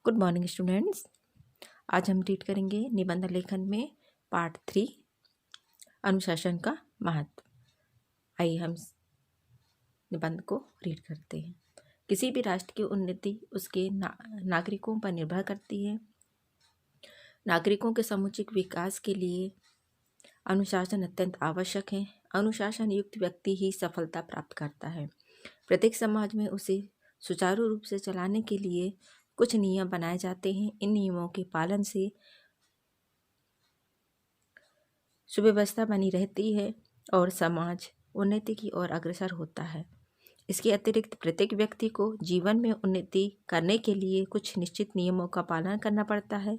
Good morning students. आज हम read करेंगे निबंध लेखन में पार्ट 3 अनुशासन का महत्व। आइए हम निबंध को रीड करते हैं। किसी भी राष्ट्र की उन्नति उसके नागरिकों पर निर्भर करती है। नागरिकों के समुचित विकास के लिए अनुशासन अत्यंत आवश्यक है। अनुशासन युक्त व्यक्ति ही सफलता प्राप्त करता है। प्रत्येक समाज में उसे सुचारू रूप से चलाने के लिए कुछ नियम बनाए जाते हैं। इन नियमों के पालन से सुव्यवस्था बनी रहती है और समाज उन्नति की ओर अग्रसर होता है। इसके अतिरिक्त प्रत्येक व्यक्ति को जीवन में उन्नति करने के लिए कुछ निश्चित नियमों का पालन करना पड़ता है।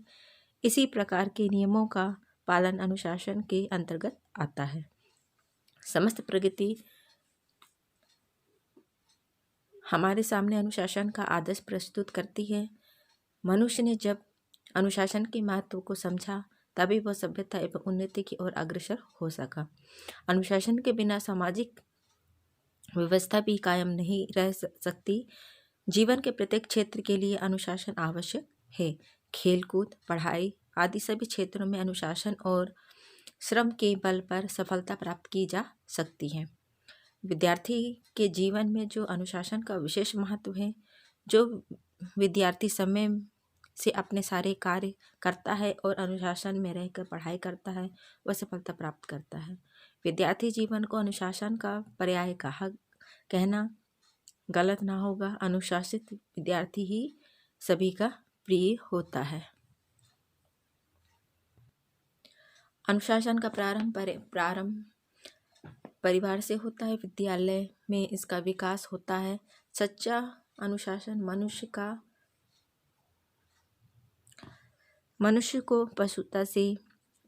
इसी प्रकार के नियमों का पालन अनुशासन के अंतर्गत आता है। समस्त प्रगति हमारे सामने अनुशासन का आदर्श प्रस्तुत करती है। मनुष्य ने जब अनुशासन के महत्व को समझा तभी वह सभ्यता एवं उन्नति की ओर अग्रसर हो सका। अनुशासन के बिना सामाजिक व्यवस्था भी कायम नहीं रह सकती। जीवन के प्रत्येक क्षेत्र के लिए अनुशासन आवश्यक है। खेलकूद, पढ़ाई आदि सभी क्षेत्रों में अनुशासन और श्रम के बल पर सफलता प्राप्त की जा सकती है। विद्यार्थी के जीवन में जो अनुशासन का विशेष महत्व है, जो विद्यार्थी समय से अपने सारे कार्य करता है और अनुशासन में रहकर पढ़ाई करता है, वह सफलता प्राप्त करता है। विद्यार्थी जीवन को अनुशासन का पर्याय कहना गलत ना होगा। अनुशासित विद्यार्थी ही सभी का प्रिय होता है। अनुशासन का प्रारंभ परिवार से होता है। विद्यालय में इसका विकास होता है। सच्चा अनुशासन मनुष्य को पशुता से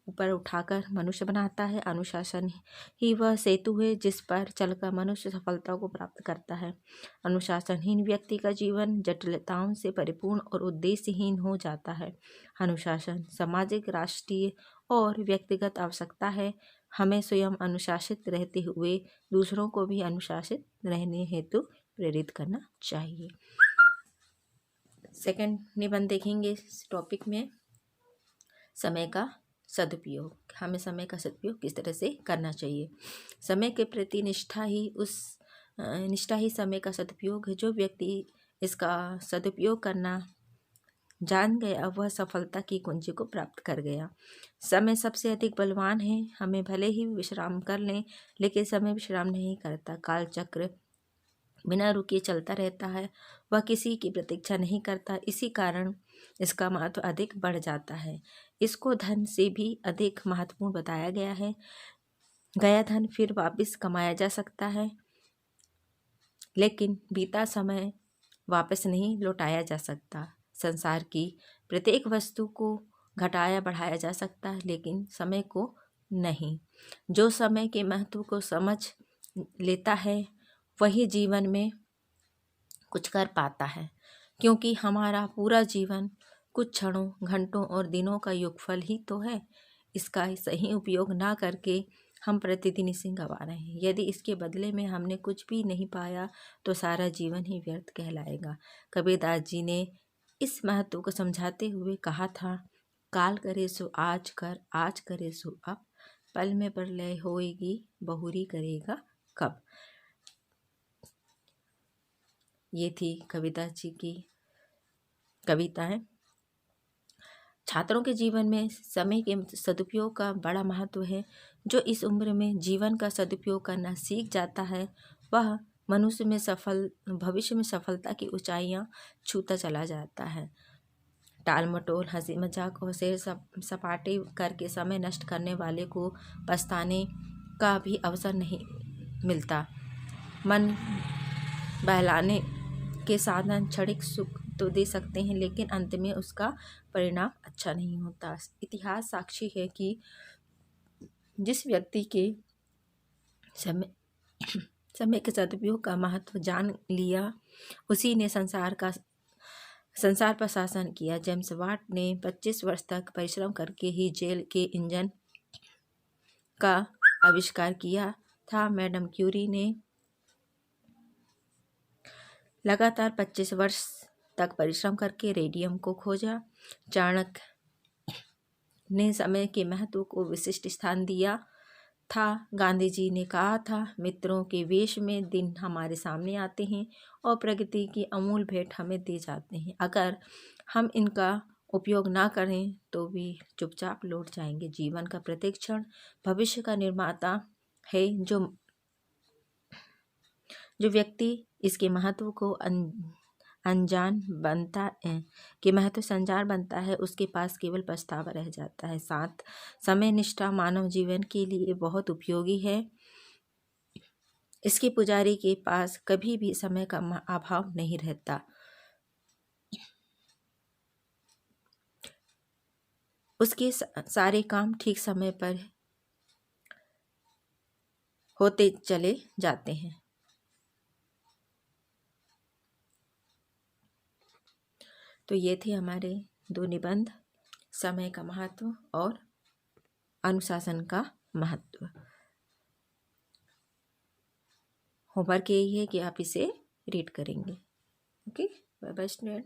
ऊपर उठाकर मनुष्य बनाता है। अनुशासन ही वह सेतु है जिस पर चलकर मनुष्य सफलता को प्राप्त करता है। अनुशासनहीन व्यक्ति का जीवन जटिलताओं से परिपूर्ण और उद्देश्यहीन हो जाता है। अनुशासन सामाजिक, राष्ट्रीय और व्यक्तिगत आवश्यकता है। हमें स्वयं अनुशासित रहते हुए दूसरों को भी अनुशासित रहने हेतु प्रेरित करना चाहिए। सेकंड निबंध देखेंगे इस टॉपिक में, समय का सदुपयोग। हमें समय का सदुपयोग किस तरह से करना चाहिए। समय के प्रति निष्ठा ही समय का सदुपयोग है। जो व्यक्ति इसका सदुपयोग करना जान गया वह सफलता की कुंजी को प्राप्त कर गया। समय सबसे अधिक बलवान है। हमें भले ही विश्राम कर लें, लेकिन समय विश्राम नहीं करता। काल चक्र बिना रुके चलता रहता है। वह किसी की प्रतीक्षा नहीं करता। इसी कारण इसका महत्व अधिक बढ़ जाता है। इसको धन से भी अधिक महत्वपूर्ण बताया गया है। गया धन फिर वापस कमाया जा सकता है, लेकिन बीता समय वापस नहीं लौटाया जा सकता। संसार की प्रत्येक वस्तु को घटाया बढ़ाया जा सकता है, लेकिन समय को नहीं। जो समय के महत्व को समझ लेता है वही जीवन में कुछ कर पाता है, क्योंकि हमारा पूरा जीवन कुछ क्षणों, घंटों और दिनों का योगफल ही तो है। इसका सही उपयोग ना करके हम प्रतिदिन इसे गंवा रहे हैं। यदि इसके बदले में हमने कुछ भी नहीं पाया तो सारा जीवन ही व्यर्थ कहलाएगा। कबीरदास जी ने इस महत्व को समझाते हुए कहा था, काल करे सो आज कर, आज करे सो अब, पल में प्रलय होएगी, बहुरी करेगा कब। ये थी कबीरदास जी की कविता है। छात्रों के जीवन में समय के सदुपयोग का बड़ा महत्व है। जो इस उम्र में जीवन का सदुपयोग करना सीख जाता है वह मनुष्य में भविष्य में सफलता की ऊंचाइयां छूता चला जाता है। टाल मटोल, हंसी मजाक और सैर सपाटे करके समय नष्ट करने वाले को पछताने का भी अवसर नहीं मिलता। मन बहलाने के साधन क्षणिक सुख तो दे सकते हैं, लेकिन अंत में उसका परिणाम अच्छा नहीं होता। इतिहास साक्षी है कि जिस व्यक्ति के समय के सदुपयोग का महत्व जान लिया उसी ने संसार पर शासन किया। जेम्स वाट ने 25 वर्ष तक परिश्रम करके ही जेल के इंजन का आविष्कार किया था। मैडम क्यूरी ने लगातार 25 वर्ष तक परिश्रम करके रेडियम को खोजा। चाणक्य ने समय के महत्व को विशिष्ट स्थान दिया था। गांधी जी ने कहा था, मित्रों के वेश में दिन हमारे सामने आते हैं और प्रकृति की अमूल भेंट हमें दे जाते हैं। अगर हम इनका उपयोग ना करें तो भी चुपचाप लौट जाएंगे। जीवन का प्रत्येक क्षण भविष्य का निर्माता है। जो व्यक्ति इसके महत्व को अनजान बनता है कि महत्व से अनजान बनता है, उसके पास केवल पछतावा रह जाता है। साथ समय निष्ठा मानव जीवन के लिए बहुत उपयोगी है। इसके पुजारी के पास कभी भी समय का अभाव नहीं रहता। उसके सारे काम ठीक समय पर होते चले जाते हैं। तो ये थे हमारे 2 निबंध, समय का महत्व और अनुशासन का महत्व। होमवर्क यही है कि आप इसे रीड करेंगे। Okay, bye bye student.